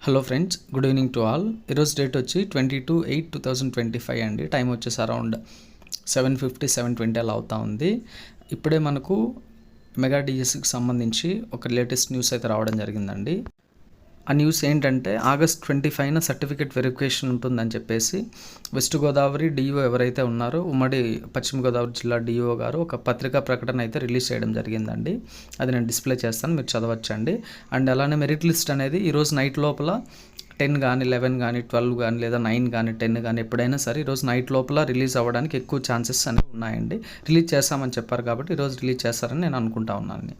Hello friends, good evening to all. ఈరోజు date వచ్చి 22/8/2025 అండి. టైం వచ్చేసి అరౌండ్ 7:50 7:20 అలా అవుతా ఉంది. ఇప్పుడే మనకు మెగా డిఎస్సికి సంబంధించి ఒక లేటెస్ట్ న్యూస్ అయితే రావడం జరిగిందండి. ఆ న్యూస్ ఏంటంటే ఆగస్ట్ 25న సర్టిఫికేట్ వెరిఫికేషన్ ఉంటుందని చెప్పేసి వెస్ట్ గోదావరి డిఓ ఎవరైతే ఉన్నారో ఉమ్మడి పశ్చిమ గోదావరి జిల్లా డిఓ గారు ఒక పత్రికా ప్రకటన అయితే రిలీజ్ చేయడం జరిగిందండి. అది నేను డిస్ప్లే చేస్తాను, మీరు చదవచ్చండి. అండ్ అలానే మెరిట్ లిస్ట్ అనేది ఈరోజు నైట్ లోపల 10 కానీ 11 కానీ 12 కానీ లేదా 9 కానీ 10 కానీ ఎప్పుడైనా సరే ఈరోజు నైట్ లోపల రిలీజ్ అవ్వడానికి ఎక్కువ ఛాన్సెస్ అనేవి ఉన్నాయండి. రిలీజ్ చేస్తామని చెప్పారు కాబట్టి ఈరోజు రిలీజ్ చేస్తారని నేను అనుకుంటా ఉన్నాను.